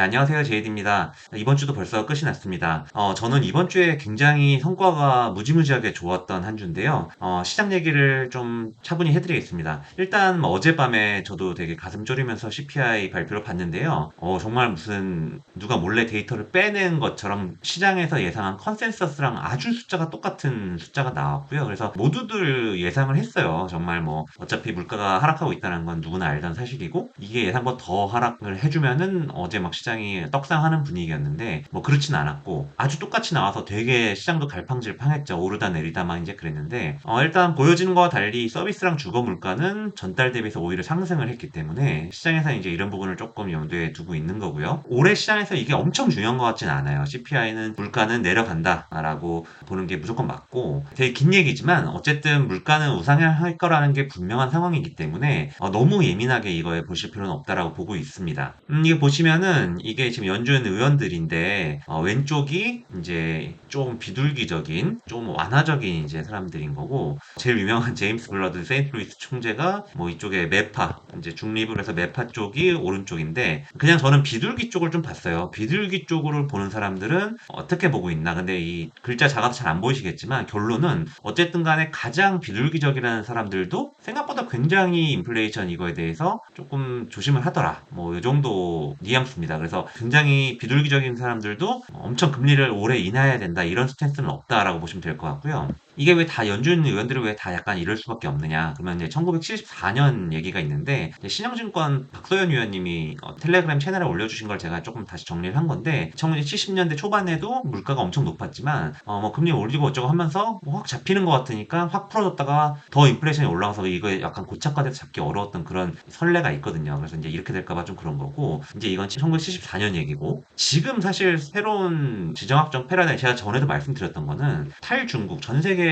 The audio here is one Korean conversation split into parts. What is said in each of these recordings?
안녕하세요. 제이드입니다. 이번 주도 벌써 끝이 났습니다. 저는 이번 주에 굉장히 성과가 무지무지하게 좋았던 한 주인데요. 시장 얘기를 좀 차분히 해드리겠습니다. 일단 뭐 어젯밤에 저도 되게 가슴 졸이면서 CPI 발표를 봤는데요. 정말 무슨 누가 몰래 데이터를 빼낸 것처럼 시장에서 예상한 컨센서스랑 아주 숫자가 똑같은 숫자가 나왔고요. 그래서 모두들 예상을 했어요. 정말 뭐 어차피 물가가 하락하고 있다는 건 누구나 알던 사실이고 이게 예상보다 더 하락을 해주면은 어제 막 시장이 떡상하는 분위기였는데 뭐 그렇진 않았고 아주 똑같이 나와서 되게 시장도 갈팡질팡했죠. 오르다 내리다만 이제 그랬는데 일단 보여지는 거와 달리 서비스랑 주거 물가는 전달 대비해서 오히려 상승을 했기 때문에 시장에서 이제 이런 부분을 조금 염두에 두고 있는 거고요. 올해 시장에서 이게 엄청 중요한 것 같진 않아요. CPI는 물가는 내려간다라고 보는 게 무조건 맞고 되게 긴 얘기지만 어쨌든 물가는 우상향할 거라는 게 분명한 상황이기 때문에 너무 예민하게 이거에 보실 필요는 없다라고 보고 있습니다. 이게 보시면은 이게 지금 연준 의원들인데 왼쪽이 이제 좀 비둘기적인 좀 완화적인 이제 사람들인 거고 제일 유명한 제임스 블러드 세인트루이스 총재가 뭐 이쪽에 매파 이제 중립을 해서 매파 쪽이 오른쪽인데 그냥 저는 비둘기 쪽을 좀 봤어요. 비둘기 쪽으로 보는 사람들은 어떻게 보고 있나. 근데 이 글자 작아서 잘 안 보이시겠지만 결론은 어쨌든 간에 가장 비둘기적이라는 사람들도 생각보다 굉장히 인플레이션 이거에 대해서 조금 조심을 하더라. 뭐 이 정도 뉘앙스입니다. 그래서 굉장히 비둘기적인 사람들도 엄청 금리를 오래 인하해야 된다 이런 스탠스는 없다라고 보시면 될 것 같고요. 이게 왜 다 연준 의원들이 왜 다 약간 이럴 수밖에 없느냐? 그러면 이제 1974년 얘기가 있는데 이제 신영증권 박소연 위원님이 텔레그램 채널에 올려주신 걸 제가 조금 다시 정리를 한 건데 1970년대 초반에도 물가가 엄청 높았지만 뭐 금리 올리고 어쩌고 하면서 뭐확 잡히는 것 같으니까 확 풀어줬다가 더 인플레이션이 올라가서 이거에 약간 고착화돼서 잡기 어려웠던 그런 선례가 있거든요. 그래서 이제 이렇게 될까봐 좀 그런 거고 이제 이건 1974년 얘기고 지금 사실 새로운 지정학적 패러다임 제가 전에도 말씀드렸던 거는 탈중국 전 세계에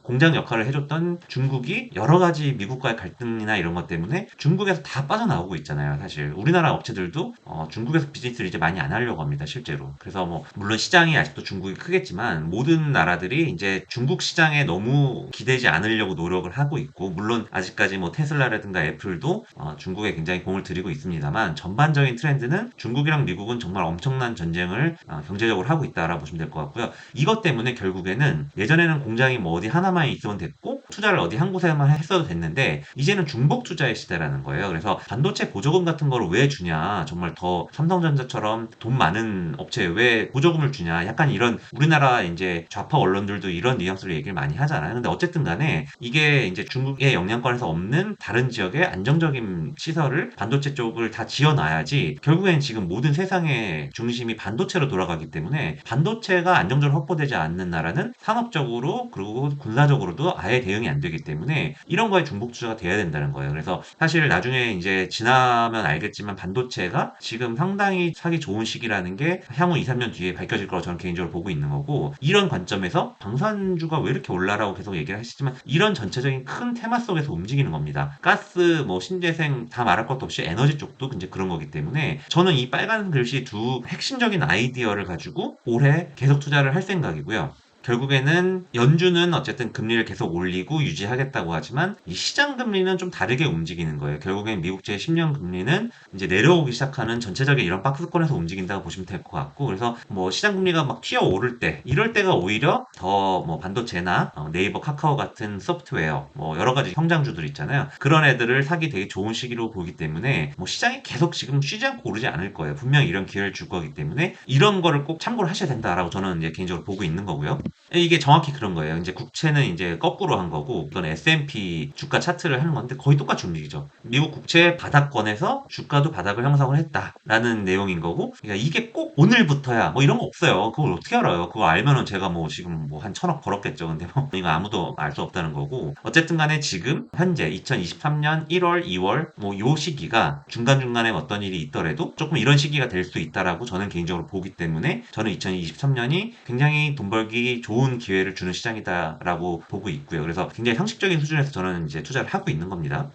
공장 역할을 해줬던 중국이 여러 가지 미국과의 갈등이나 이런 것 때문에 중국에서 다 빠져나오고 있잖아요. 사실 우리나라 업체들도 중국에서 비즈니스를 이제 많이 안 하려고 합니다. 실제로. 그래서 뭐 물론 시장이 아직도 중국이 크겠지만 모든 나라들이 이제 중국 시장에 너무 기대지 않으려고 노력을 하고 있고 물론 아직까지 뭐 테슬라라든가 애플도 중국에 굉장히 공을 들이고 있습니다만 전반적인 트렌드는 중국이랑 미국은 정말 엄청난 전쟁을 경제적으로 하고 있다라고 보시면 될 것 같고요. 이것 때문에 결국에는 예전에는 공장이 뭐 어디 하나만 있으면 됐고 투자를 어디 한 곳에만 했어도 됐는데 이제는 중복 투자의 시대라는 거예요. 그래서 반도체 보조금 같은 거를 왜 주냐? 정말 더 삼성전자처럼 돈 많은 업체에 왜 보조금을 주냐? 약간 이런 우리나라 이제 좌파 언론들도 이런 뉘앙스로 얘기를 많이 하잖아요. 근데 어쨌든 간에 이게 이제 중국의 영향권에서 없는 다른 지역의 안정적인 시설을 반도체 쪽을 다 지어놔야지 결국엔 지금 모든 세상의 중심이 반도체로 돌아가기 때문에 반도체가 안정적으로 확보되지 않는 나라는 산업적으로 그리고 군사적으로도 아예 대응이 안 되기 때문에 이런 거에 중복 투자가 돼야 된다는 거예요. 그래서 사실 나중에 이제 지나면 알겠지만 반도체가 지금 상당히 사기 좋은 시기라는 게 향후 2, 3년 뒤에 밝혀질 거라고 저는 개인적으로 보고 있는 거고 이런 관점에서 방산주가 왜 이렇게 올라라고 계속 얘기를 하시지만 이런 전체적인 큰 테마 속에서 움직이는 겁니다. 가스, 뭐 신재생 다 말할 것도 없이 에너지 쪽도 이제 그런 거기 때문에 저는 이 빨간 글씨 두 핵심적인 아이디어를 가지고 올해 계속 투자를 할 생각이고요. 결국에는 연준은 어쨌든 금리를 계속 올리고 유지하겠다고 하지만 이 시장 금리는 좀 다르게 움직이는 거예요. 결국엔 미국제 10년 금리는 이제 내려오기 시작하는 전체적인 이런 박스권에서 움직인다고 보시면 될 것 같고 그래서 뭐 시장 금리가 막 튀어 오를 때 이럴 때가 오히려 더 뭐 반도체나 네이버 카카오 같은 소프트웨어 뭐 여러 가지 성장주들 있잖아요. 그런 애들을 사기 되게 좋은 시기로 보기 때문에 뭐 시장이 계속 지금 쉬지 않고 오르지 않을 거예요. 분명히 이런 기회를 줄 거기 때문에 이런 거를 꼭 참고를 하셔야 된다라고 저는 이제 개인적으로 보고 있는 거고요. 이게 정확히 그런 거예요. 이제 국채는 이제 거꾸로 한 거고, 이건 S&P 주가 차트를 하는 건데 거의 똑같이 움직이죠. 미국 국채 바닥권에서 주가도 바닥을 형성을 했다라는 내용인 거고, 그러니까 이게 꼭 오늘부터야 뭐 이런 거 없어요. 그걸 어떻게 알아요? 그거 알면은 제가 뭐 지금 뭐 한 천억 벌었겠죠. 근데 뭐 이거 아무도 알 수 없다는 거고, 어쨌든 간에 지금 현재 2023년 1월, 2월 뭐 요 시기가 중간중간에 어떤 일이 있더라도 조금 이런 시기가 될 수 있다라고 저는 개인적으로 보기 때문에 저는 2023년이 굉장히 돈 벌기 좋은 기회를 주는 시장이다라고 보고 있고요. 그래서 굉장히 상식적인 수준에서 저는 이제 투자를 하고 있는 겁니다.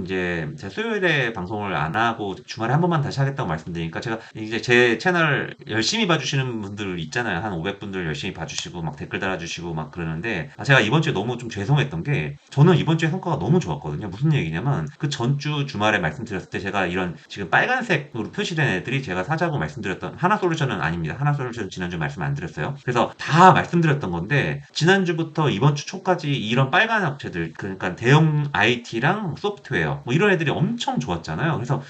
이제 제가 수요일에 방송을 안 하고 주말에 한 번만 다시 하겠다고 말씀드리니까 제가 이제 제 채널 열심히 봐주시는 분들 있잖아요. 한 500분들 열심히 봐주시고 막 댓글 달아주시고 막 그러는데 제가 이번 주에 너무 좀 죄송했던 게 저는 이번 주에 성과가 너무 좋았거든요. 무슨 얘기냐면 그 전주 주말에 말씀드렸을 때 제가 이런 지금 빨간색으로 표시된 애들이 제가 사자고 말씀드렸던 하나솔루션은 아닙니다. 하나솔루션 지난주 말씀 안 드렸어요. 그래서 다 말씀드렸던 건데 지난주부터 이번 주 초까지 이런 빨간 업체들 그러니까 대형 IT랑 소프트웨어 뭐 이런 애들이 엄청 좋았잖아요. 그래서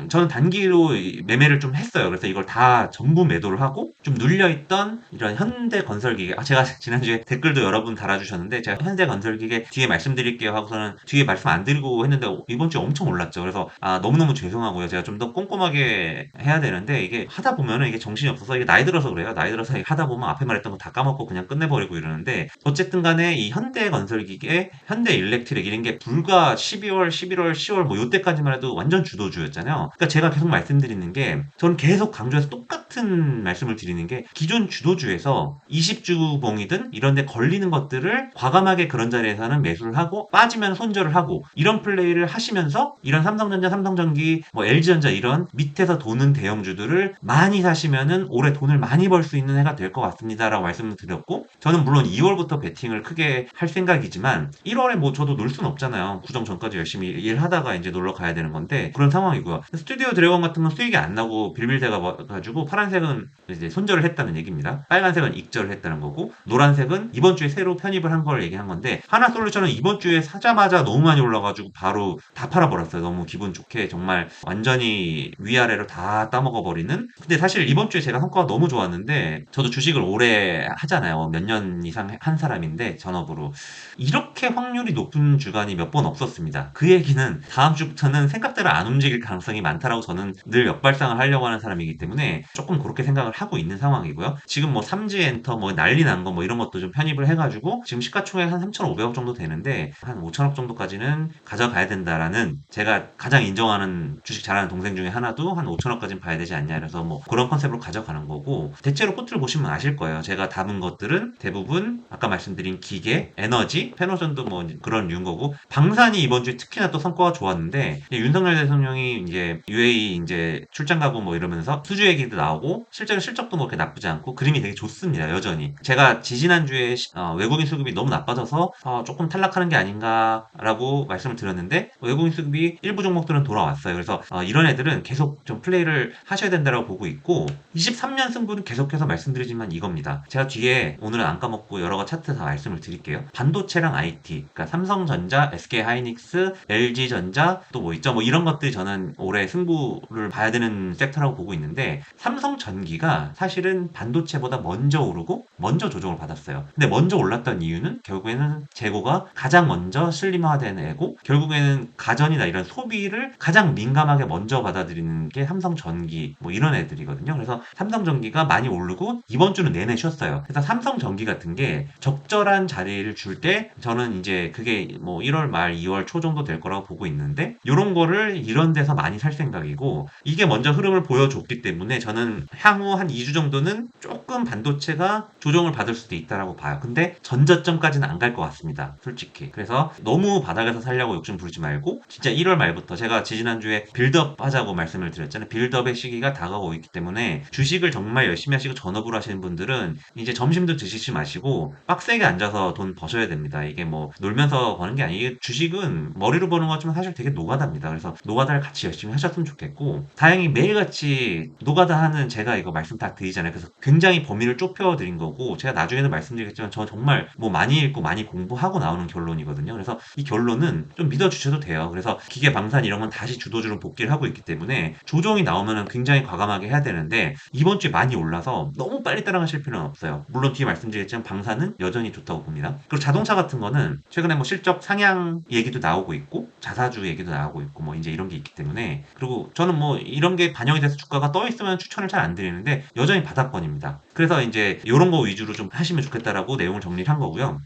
저는 단기로 매매를 좀 했어요. 그래서 이걸 다 전부 매도를 하고 좀 눌려있던 이런 현대건설기계 제가 지난주에 댓글도 여러분 달아주셨는데 제가 현대건설기계 뒤에 말씀드릴게요 하고서는 뒤에 말씀 안 드리고 했는데 이번 주에 엄청 올랐죠. 그래서 너무너무 죄송하고요. 제가 좀 더 꼼꼼하게 해야 되는데 이게 하다 보면은 이게 정신이 없어서 이게 나이 들어서 그래요. 나이 들어서 하다 보면 앞에 말했던 거 다 까먹고 그냥 끝내버리고 이러는데 어쨌든 간에 이 현대건설기계, 현대일렉트릭 이런 게 불과 12월, 11월, 10월 뭐 요때까지만 해도 완전 주도주였잖아요. 그러니까 제가 계속 말씀드리는 게 저는 계속 강조해서 똑같은 말씀을 드리는 게 기존 주도주에서 20주봉이든 이런 데 걸리는 것들을 과감하게 그런 자리에서는 매수를 하고 빠지면 손절을 하고 이런 플레이를 하시면서 이런 삼성전자, 삼성전기, 뭐 LG전자 이런 밑에서 도는 대형주들을 많이 사시면은 올해 돈을 많이 벌 수 있는 해가 될 것 같습니다라고 말씀을 드렸고 저는 물론 2월부터 베팅을 크게 할 생각이지만 1월에 뭐 저도 놀 순 없잖아요. 구정 전까지 열심히 일하다가 이제 놀러 가야 되는 건데 그런 상황이고요. 스튜디오 드래곤 같은 건 수익이 안 나고 빌빌대가 가지고 파란색은 이제 손절을 했다는 얘기입니다. 빨간색은 익절을 했다는 거고 노란색은 이번 주에 새로 편입을 한 걸 얘기한 건데 하나솔루션은 이번 주에 사자마자 너무 많이 올라가지고 바로 다 팔아버렸어요. 너무 기분 좋게 정말 완전히 위아래로 다 따먹어 버리는. 근데 사실 이번 주에 제가 성과가 너무 좋았는데 저도 주식을 오래 하잖아요. 몇 년 이상 한 사람인데 전업으로 이렇게 확률이 높은 주간이 몇 번 없었습니다. 그 얘기는 다음 주부터는 생각대로 안 움직일 가능성이 많다라고 저는 늘 역발상을 하려고 하는 사람이기 때문에 조금 그렇게 생각을 하고 있는 상황이고요. 지금 뭐 삼지 엔터 뭐 난리 난 거 뭐 이런 것도 좀 편입을 해가지고 지금 시가총액 한 3,500억 정도 되는데 한 5천억 정도까지는 가져가야 된다라는 제가 가장 인정하는 주식 잘하는 동생 중에 하나도 한 5천억까지는 봐야 되지 않냐 그래서 뭐 그런 컨셉으로 가져가는 거고 대체로 포트를 보시면 아실 거예요. 제가 담은 것들은 대부분 아까 말씀드린 기계, 에너지, 페노전도 뭐 그런 류인 거고 방산이 이번 주에 특히나 또 성과가 좋았는데 윤석열 대통령이 이제 UAE 이제 출장 가고 뭐 이러면서 수주 얘기도 나오고 실제로 실적도 뭐 그렇게 나쁘지 않고 그림이 되게 좋습니다. 여전히 제가 지지난주에 외국인 수급이 너무 나빠져서 조금 탈락하는 게 아닌가라고 말씀을 드렸는데 외국인 수급이 일부 종목들은 돌아왔어요. 그래서 이런 애들은 계속 좀 플레이를 하셔야 된다고 보고 있고 23년 승부는 계속해서 말씀드리지만 이겁니다. 제가 뒤에 오늘은 안 까먹고 여러 가지 차트 다 말씀을 드릴게요. 반도체랑 IT, 그러니까 삼성전자, SK하이닉스, LG전자 또 뭐 있죠. 뭐 이런 것들이 저는 올해 승부를 봐야 되는 섹터라고 보고 있는데 삼성전기가 사실은 반도체보다 먼저 오르고 먼저 조정을 받았어요. 근데 먼저 올랐던 이유는 결국에는 재고가 가장 먼저 슬림화된 애고 결국에는 가전이나 이런 소비를 가장 민감하게 먼저 받아들이는 게 삼성전기 뭐 이런 애들이거든요. 그래서 삼성전기가 많이 오르고 이번 주는 내내 쉬었어요. 그래서 삼성전기 같은 게 적절한 자리를 줄 때 저는 이제 그게 뭐 1월 말 2월 초 정도 될 거라고 보고 있는데 이런 거를 이런 데서 많이 살 생각이고 이게 먼저 흐름을 보여줬기 때문에 저는 향후 한 2주 정도는 조금 반도체가 조정을 받을 수도 있다라고 봐요. 근데 전저점까지는 안 갈 것 같습니다. 솔직히. 그래서 너무 바닥에서 살려고 욕심 부리지 말고 진짜 1월 말부터 제가 지지난주에 빌드업 하자고 말씀을 드렸잖아요. 빌드업의 시기가 다가오고 있기 때문에 주식을 정말 열심히 하시고 전업으로 하시는 분들은 이제 점심도 드시지 마시고 빡세게 앉아서 돈 버셔야 됩니다. 이게 뭐 놀면서 버는 게 아니에요. 주식은 머리로 버는 것처럼 사실 되게 노가다입니다. 그래서 노가다를 같이 열심히 하셨으면 좋겠고 다행히 매일같이 노가다 하는 제가 이거 말씀 다 드리잖아요. 그래서 굉장히 범위를 좁혀 드린 거고 제가 나중에도 말씀드리겠지만 저 정말 뭐 많이 읽고 많이 공부하고 나오는 결론이거든요. 그래서 이 결론은 좀 믿어주셔도 돼요. 그래서 기계 방산 이런 건 다시 주도주로 복귀를 하고 있기 때문에 조정이 나오면 굉장히 과감하게 해야 되는데 이번 주에 많이 올라서 너무 빨리 따라가실 필요는 없어요. 물론 뒤에 말씀드리겠지만 방산은 여전히 좋다고 봅니다. 그리고 자동차 같은 거는 최근에 뭐 실적 상향 얘기도 나오고 있고 자사주 얘기도 나오고 있고 뭐 이제 이런 게 있기 때문에 그리고 저는 뭐 이런 게 반영이 돼서 주가가 떠 있으면 추천을 잘 안 드리는데 여전히 바닥권입니다. 그래서 이제 이런 거 위주로 좀 하시면 좋겠다라고 내용을 정리를 한 거고요.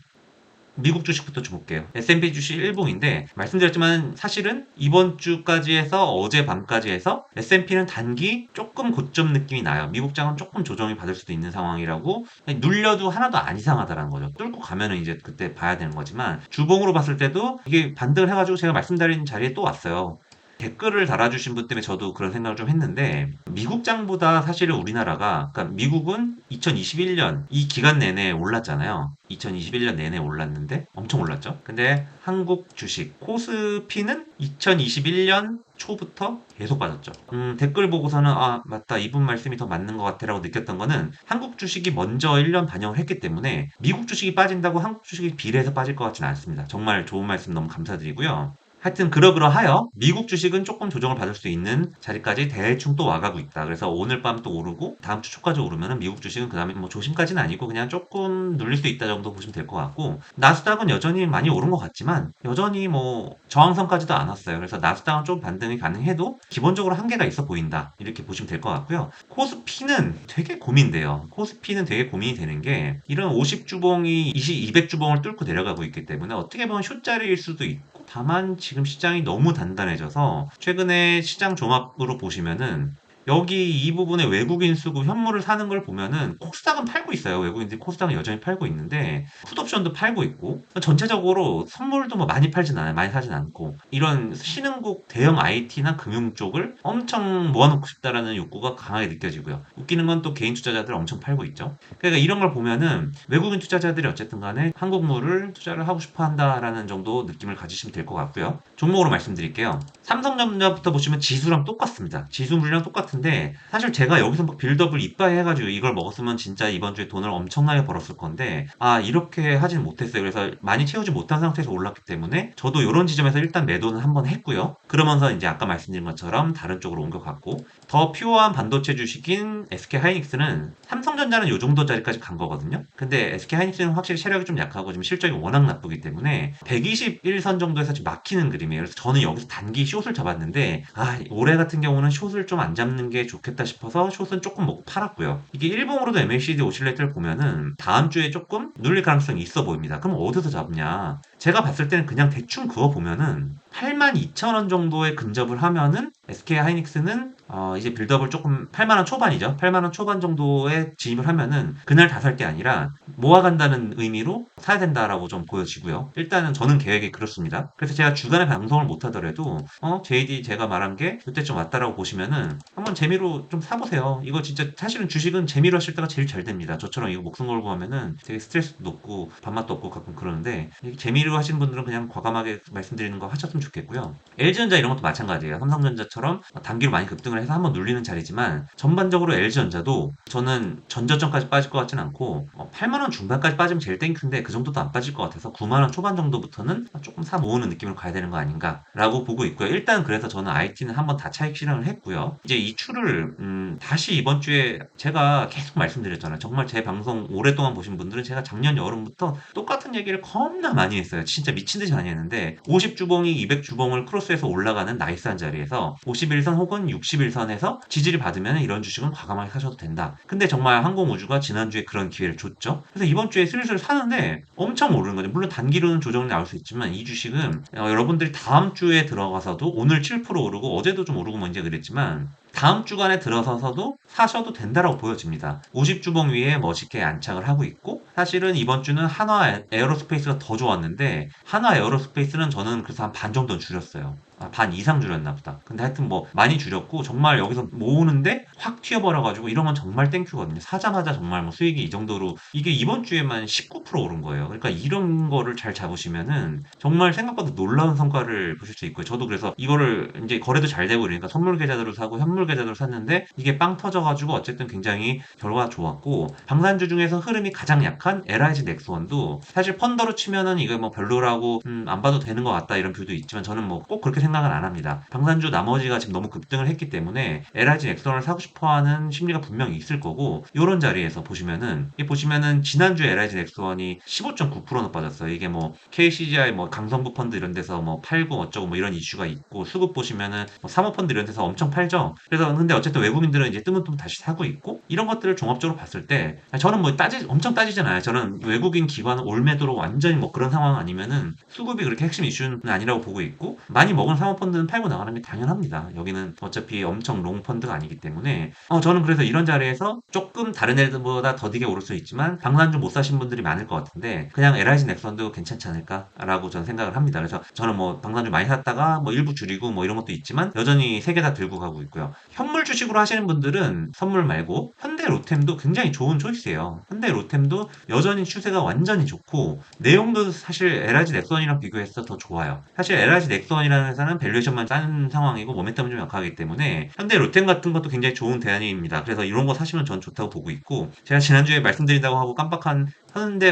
미국 주식부터 좀 볼게요. S&P 주식 일봉인데 말씀드렸지만 사실은 이번 주까지 해서 어젯밤까지 해서 S&P는 단기 조금 고점 느낌이 나요. 미국 장은 조금 조정이 받을 수도 있는 상황이라고 눌려도 하나도 안 이상하다라는 거죠. 뚫고 가면은 이제 그때 봐야 되는 거지만 주봉으로 봤을 때도 이게 반등을 해가지고 제가 말씀드린 자리에 또 왔어요. 댓글을 달아주신 분 때문에 저도 그런 생각을 좀 했는데 미국장보다 사실은 우리나라가 그러니까 미국은 2021년 이 기간 내내 올랐잖아요. 2021년 내내 올랐는데 엄청 올랐죠. 근데 한국 주식 코스피는 2021년 초부터 계속 빠졌죠. 댓글 보고서는 아 맞다 이분 말씀이 더 맞는 것 같아라고 느꼈던 거는 한국 주식이 먼저 1년 반영을 했기 때문에 미국 주식이 빠진다고 한국 주식이 비례해서 빠질 것 같지는 않습니다. 정말 좋은 말씀 너무 감사드리고요. 하여튼 그러그러하여 미국 주식은 조금 조정을 받을 수 있는 자리까지 대충 또 와가고 있다. 그래서 오늘 밤 또 오르고 다음 주 초까지 오르면은 미국 주식은 그 다음에 뭐 조심까지는 아니고 그냥 조금 눌릴 수 있다 정도 보시면 될 것 같고 나스닥은 여전히 많이 오른 것 같지만 여전히 뭐 저항선까지도 안 왔어요. 그래서 나스닥은 좀 반등이 가능해도 기본적으로 한계가 있어 보인다. 이렇게 보시면 될 것 같고요. 코스피는 되게 고민돼요. 코스피는 되게 고민이 되는 게 이런 50주봉이 200주봉을 뚫고 내려가고 있기 때문에 어떻게 보면 숏자리일 수도 있고 다만 지금 시장이 너무 단단해져서 최근에 시장 종합으로 보시면은 여기 이 부분에 외국인 수급 현물을 사는 걸 보면은 코스닥은 팔고 있어요. 외국인들이 코스닥은 여전히 팔고 있는데 풋옵션도 팔고 있고 전체적으로 선물도 뭐 많이 팔진 않아요. 많이 사진 않고 이런 신흥국 대형 IT나 금융 쪽을 엄청 모아놓고 싶다라는 욕구가 강하게 느껴지고요. 웃기는 건 또 개인 투자자들 엄청 팔고 있죠. 그러니까 이런 걸 보면은 외국인 투자자들이 어쨌든 간에 한국물을 투자를 하고 싶어 한다라는 정도 느낌을 가지시면 될 것 같고요. 종목으로 말씀드릴게요. 삼성전자부터 보시면 지수랑 똑같습니다. 지수물이랑 똑같은데 사실 제가 여기서 막 빌드업을 이빠이 해가지고 이걸 먹었으면 진짜 이번 주에 돈을 엄청나게 벌었을 건데 아 이렇게 하진 못했어요. 그래서 많이 채우지 못한 상태에서 올랐기 때문에 저도 이런 지점에서 일단 매도는 한번 했고요. 그러면서 이제 아까 말씀드린 것처럼 다른 쪽으로 옮겨갔고 더 퓨어한 반도체 주식인 SK하이닉스는 삼성전자는 이 정도 자리까지 간 거거든요. 근데 SK하이닉스는 확실히 체력이 좀 약하고 지금 실적이 워낙 나쁘기 때문에 121선 정도에서 지금 막히는 그림이에요. 그래서 저는 여기서 단기 숏을 잡았는데 아 올해 같은 경우는 숏을 좀 안 잡는 게 좋겠다 싶어서 숏은 조금 먹고 팔았고요. 이게 일봉으로도 MACD 오실레이터를 보면은 다음 주에 조금 눌릴 가능성이 있어 보입니다. 그럼 어디서 잡냐? 제가 봤을 때는 그냥 대충 그어 보면은 82,000원 정도의 근접을 하면은 SK하이닉스는 이제 빌드업을 조금 8만원 초반이죠. 8만원 초반 정도에 진입을 하면은 그날 다 살 게 아니라 모아간다는 의미로 사야 된다라고 좀 보여지고요. 일단은 저는 계획이 그렇습니다. 그래서 제가 주간에 방송을 못 하더라도 JD 제가 말한 게 그때쯤 왔다라고 보시면은 한번 재미로 좀 사보세요. 이거 진짜 사실은 주식은 재미로 하실 때가 제일 잘 됩니다. 저처럼 이거 목숨 걸고 하면은 되게 스트레스도 높고 밥맛도 없고 가끔 그러는데 재미로 하시는 분들은 그냥 과감하게 말씀드리는 거 하셨으면 좋겠고요. LG전자 이런 것도 마찬가지예요. 삼성전자처럼 단기로 많이 급등을 해서 한번 눌리는 자리지만 전반적으로 LG전자도 저는 전저점까지 빠질 것 같진 않고 8만원 중반까지 빠지면 제일 땡큐인데 그 정도도 안 빠질 것 같아서 9만원 초반 정도부터는 조금 사 모으는 느낌으로 가야 되는 거 아닌가라고 보고 있고요. 일단 그래서 저는 IT는 한번 다 차익 실현을 했고요. 이제 이 추를 다시 이번 주에 제가 계속 말씀드렸잖아요. 정말 제 방송 오랫동안 보신 분들은 제가 작년 여름부터 똑같은 얘기를 겁나 많이 했어요. 진짜 미친 듯이 많이 했는데 50주봉이 200주봉을 크로스해서 올라가는 나이스한 자리에서 51선 혹은 61선에서 지지를 받으면 이런 주식은 과감하게 사셔도 된다. 근데 정말 항공우주가 지난주에 그런 기회를 줬죠. 그래서 이번 주에 슬슬 사는데 엄청 오르는 거죠. 물론 단기로는 조정이 나올 수 있지만 이 주식은 여러분들이 다음 주에 들어가서도 오늘 7% 오르고 어제도 좀 오르고 뭐 이제 그랬지만 다음 주간에 들어서서도 사셔도 된다라고 보여집니다. 50주봉 위에 멋있게 안착을 하고 있고 사실은 이번 주는 한화 에어로스페이스가 더 좋았는데 한화 에어로스페이스는 저는 그래서 한 반 정도는 줄였어요. 반 이상 줄였나 보다. 근데 하여튼 뭐 많이 줄였고 정말 여기서 모으는데 확 튀어버려가지고 이런 건 정말 땡큐거든요. 사자마자 정말 뭐 수익이 이 정도로 이게 이번 주에만 19% 오른 거예요. 그러니까 이런 거를 잘 잡으시면은 정말 생각보다 놀라운 성과를 보실 수 있고요. 저도 그래서 이거를 이제 거래도 잘 되고 이러니까 선물 계좌들을 사고 현물 계좌들을 샀는데 이게 빵 터져가지고 어쨌든 굉장히 결과가 좋았고 방산주 중에서 흐름이 가장 약한 LIG 넥스원도 사실 펀더로 치면은 이거 뭐 별로라고 안 봐도 되는 것 같다 이런 뷰도 있지만 저는 뭐 꼭 그렇게 생각은 안 합니다. 방산주 나머지가 지금 너무 급등을 했기 때문에 LIG 넥슨을 사고 싶어하는 심리가 분명히 있을 거고 이런 자리에서 보시면은 지난주에 LIG 넥슨이 15.9%나 빠졌어요. 이게 뭐 KCGI 뭐 강성부 펀드 이런 데서 뭐 팔고 어쩌고 뭐 이런 이슈가 있고 수급 보시면은 뭐 사모펀드 이런 데서 엄청 팔죠. 그래서 근데 어쨌든 외국인들은 이제 뜨문뜨문 다시 사고 있고 이런 것들을 종합적으로 봤을 때 저는 뭐 엄청 따지잖아요. 저는 외국인 기관 올매도로 완전히 뭐 그런 상황 아니면은 수급이 그렇게 핵심 이슈는 아니라고 보고 있고 많이 먹은 사모펀드는 팔고 나가는 게 당연합니다. 여기는 어차피 엄청 롱 펀드가 아니기 때문에 저는 그래서 이런 자리에서 조금 다른 애들보다 더디게 오를 수 있지만 방산주 못 사신 분들이 많을 것 같은데 그냥 LIG 넥슨도 괜찮지 않을까라고 저는 생각을 합니다. 그래서 저는 뭐 방산주 많이 샀다가 뭐 일부 줄이고 뭐 이런 것도 있지만 여전히 세 개 다 들고 가고 있고요. 현물 주식으로 하시는 분들은 선물 말고 현대 로템도 굉장히 좋은 초이스예요. 현대 로템도 여전히 추세가 완전히 좋고 내용도 사실 LIG 넥슨이랑 비교해서 더 좋아요. 사실 LIG 넥슨이라는 회사는 밸류에이션만 싼 상황이고 모멘텀은 좀 약하기 때문에 현대 로템 같은 것도 굉장히 좋은 대안입니다. 그래서 이런 거 사시면 전 좋다고 보고 있고 제가 지난주에 말씀드린다고 하고 깜빡한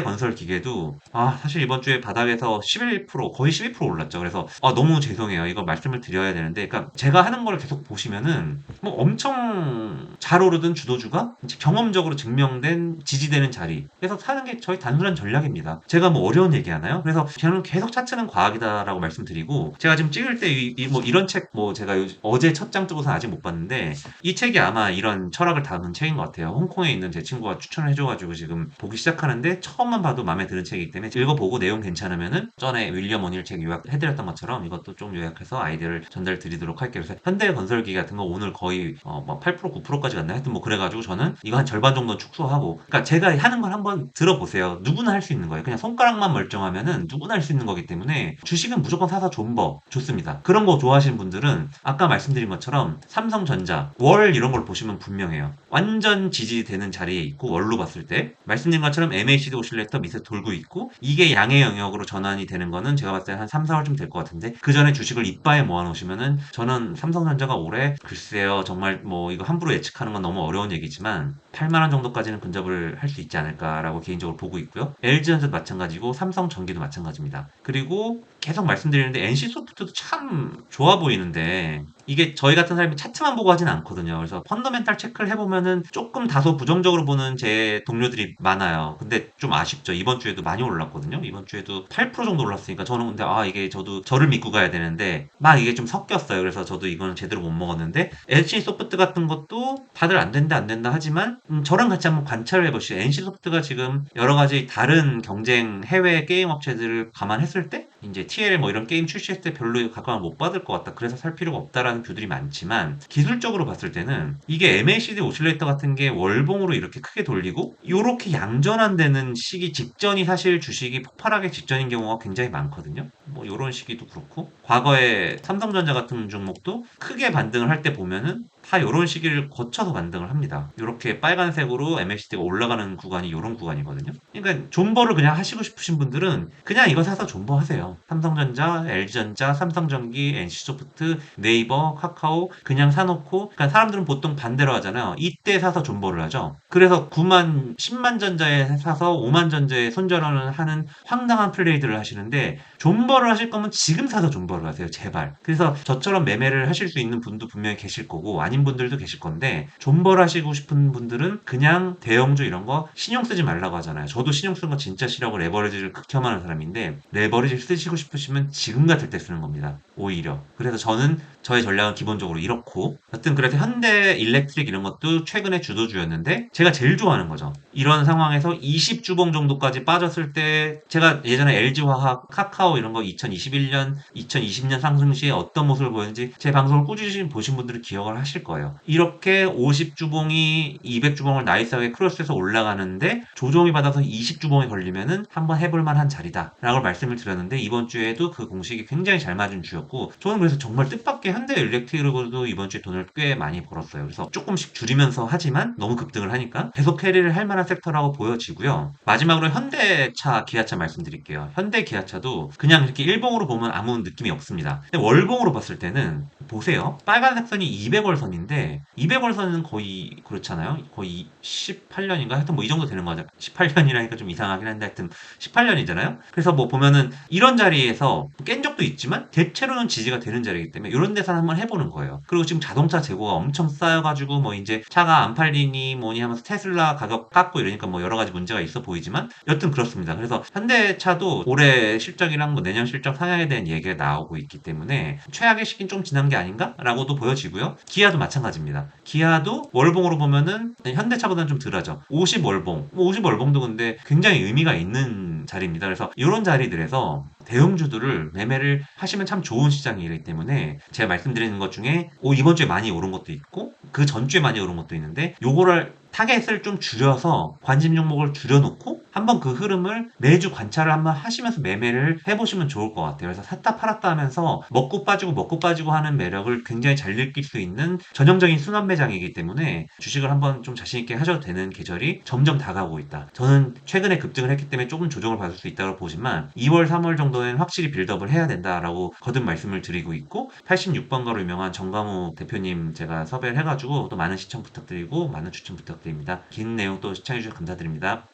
현대건설기계도 사실 이번 주에 바닥에서 11% 거의 12% 올랐죠. 그래서 너무 죄송해요. 이거 말씀을 드려야 되는데 그러니까 제가 하는 걸 계속 보시면은 뭐 엄청 잘 오르던 주도주가 이제 경험적으로 증명된 지지되는 자리 그래서 사는 게 저희 단순한 전략입니다. 제가 뭐 어려운 얘기 하나요? 그래서 저는 계속 차트는 과학이다라고 말씀드리고 제가 지금 찍을 때 뭐 이런 책 뭐 제가 어제 첫 장 뜨고서 아직 못 봤는데 이 책이 아마 이런 철학을 담은 책인 것 같아요. 홍콩에 있는 제 친구가 추천을 해줘가지고 지금 보기 시작하는데 처음만 봐도 마음에 드는 책이기 때문에 읽어보고 내용 괜찮으면은 전에 윌리엄 오닐 책 요약해드렸던 것처럼 이것도 좀 요약해서 아이디어를 전달드리도록 할게요. 그래서 현대건설기 같은 거 오늘 거의 뭐 8% 9%까지 갔나 하여튼 뭐 그래가지고 저는 이거 한 절반 정도 축소하고 그러니까 제가 하는 걸 한번 들어보세요. 누구나 할 수 있는 거예요. 그냥 손가락만 멀쩡하면은 누구나 할 수 있는 거기 때문에 주식은 무조건 사서 존버 좋습니다. 그런 거 좋아하시는 분들은 아까 말씀드린 것처럼 삼성전자, 월 이런 걸 보시면 분명해요. 완전 지지되는 자리에 있고 월로 봤을 때 말씀드린 것처럼 MACD 오실레이터 밑에 돌고 있고 이게 양의 영역으로 전환이 되는 거는 제가 봤을 때 한 3, 4월쯤 될 것 같은데 그 전에 주식을 이빠에 모아 놓으시면은 저는 삼성전자가 올해 글쎄요 정말 뭐 이거 함부로 예측하는 건 너무 어려운 얘기지만 8만 원 정도까지는 근접을 할 수 있지 않을까라고 개인적으로 보고 있고요. LG전자도 마찬가지고 삼성전기도 마찬가지입니다. 그리고 계속 말씀드리는데 NC소프트도 참 좋아 보이는데 이게 저희 같은 사람이 차트만 보고 하진 않거든요. 그래서 펀더멘탈 체크를 해보면은 조금 다소 부정적으로 보는 제 동료들이 많아요. 근데 좀 아쉽죠. 이번 주에도 많이 올랐거든요. 이번 주에도 8% 정도 올랐으니까 저는 근데 이게 저도 저를 믿고 가야 되는데 막 이게 좀 섞였어요. 그래서 저도 이거는 제대로 못 먹었는데 NC소프트 같은 것도 다들 안 된다 안 된다 하지만 저랑 같이 한번 관찰을 해보시죠. NC소프트가 지금 여러 가지 다른 경쟁 해외 게임 업체들을 감안했을 때 이제 TL 뭐 이런 게임 출시했을 때 별로 각광을 못 받을 것 같다. 그래서 살 필요가 없다라는 뷰들이 많지만 기술적으로 봤을 때는 이게 MACD 오실레이터 같은 게 월봉으로 이렇게 크게 돌리고 이렇게 양전환되는 시기 직전이 사실 주식이 폭발하기 직전인 경우가 굉장히 많거든요. 뭐 이런 시기도 그렇고 과거에 삼성전자 같은 종목도 크게 반등을 할 때 보면은 다 이런 시기를 거쳐서 반등을 합니다. 이렇게 빨간색으로 MACD가 올라가는 구간이 이런 구간이거든요. 그러니까 존버를 그냥 하시고 싶으신 분들은 그냥 이거 사서 존버하세요. 삼성전자, LG전자, 삼성전기, NC소프트, 네이버, 카카오 그냥 사놓고 그러니까 사람들은 보통 반대로 하잖아요. 이때 사서 존버를 하죠. 그래서 9만, 10만 전자에 사서 5만 전자에 손절을 하는 황당한 플레이들을 하시는데 존버를 하실 거면 지금 사서 존버를 하세요. 제발. 그래서 저처럼 매매를 하실 수 있는 분도 분명히 계실 거고 아닌 분들도 계실 건데 존버를 하시고 싶은 분들은 그냥 대형주 이런 거 신용 쓰지 말라고 하잖아요. 저도 신용 쓰는 거 진짜 싫어하고 레버리지를 극혐하는 사람인데 레버리지를 쓰시고 싶으시면 지금 같을 때 쓰는 겁니다. 오히려. 그래서 저는 저의 전략은 기본적으로 이렇고 여튼 그래서 현대 일렉트릭 이런 것도 최근에 주도주였는데 제가 제일 좋아하는 거죠. 이런 상황에서 20주봉 정도까지 빠졌을 때 제가 예전에 LG화학, 카카오 이런 거 2021년, 2020년 상승 시에 어떤 모습을 보였는지 제 방송을 꾸준히 보신 분들은 기억을 하실 거예요. 이렇게 50주봉이 200주봉을 나이스하게 크로스해서 올라가는데 조정이 받아서 20주봉에 걸리면은 한번 해볼 만한 자리다 라고 말씀을 드렸는데 이번 주에도 그 공식이 굉장히 잘 맞은 주였고 저는 그래서 정말 뜻밖의 현대 일렉트릭으로도 이번 주에 돈을 꽤 많이 벌었어요. 그래서 조금씩 줄이면서 하지만 너무 급등을 하니까 계속 캐리를 할 만한 섹터라고 보여지고요. 마지막으로 현대차, 기아차 말씀드릴게요. 현대 기아차도 그냥 이렇게 일봉으로 보면 아무 느낌이 없습니다. 근데 월봉으로 봤을 때는 보세요. 빨간색 선이 200월 선인데 200월 선은 거의 그렇잖아요. 거의 18년인가? 하여튼 뭐 이 정도 되는 거죠. 18년이라니까 좀 이상하긴 한데 하여튼 18년이잖아요. 그래서 뭐 보면은 이런 자리에서 깬 적도 있지만 대체로는 지지가 되는 자리이기 때문에 이런 데서 한번 해보는 거예요. 그리고 지금 자동차 재고가 엄청 쌓여가지고 뭐 이제 차가 안 팔리니 뭐니 하면서 테슬라 가격 깎고 이러니까 뭐 여러 가지 문제가 있어 보이지만 여튼 그렇습니다. 그래서 현대차도 올해 실적이랑 뭐 내년 실적 상향에 대한 얘기가 나오고 있기 때문에 최악의 시기는 좀 지난 게 아닌가라고도 보여지고요. 기아도 마찬가지입니다. 기아도 월봉으로 보면은 현대차보다는 좀 덜하죠. 50월봉. 뭐 50월봉도 근데 굉장히 의미가 있는 자리입니다. 그래서 이런 자리들에서 대형주들을 매매를 하시면 참 좋은 시장이기 때문에 제가 말씀드리는 것 중에 이번 주에 많이 오른 것도 있고 그 전주에 많이 오른 것도 있는데 요거를 타겟을 좀 줄여서 관심 종목을 줄여놓고 한번 그 흐름을 매주 관찰을 한번 하시면서 매매를 해보시면 좋을 것 같아요. 그래서 샀다 팔았다 하면서 먹고 빠지고 하는 매력을 굉장히 잘 느낄 수 있는 전형적인 순환 매장이기 때문에 주식을 한번 좀 자신 있게 하셔도 되는 계절이 점점 다가오고 있다. 저는 최근에 급등을 했기 때문에 조금 조정을 받을 수 있다고 보지만 2월, 3월 정도는 확실히 빌드업을 해야 된다라고 거듭 말씀을 드리고 있고 86번가로 유명한 정강우 대표님 제가 섭외를 해가지고 또 많은 시청 부탁드리고 많은 추천 부탁드립니다. 긴 내용 또 시청해주셔서 감사드립니다.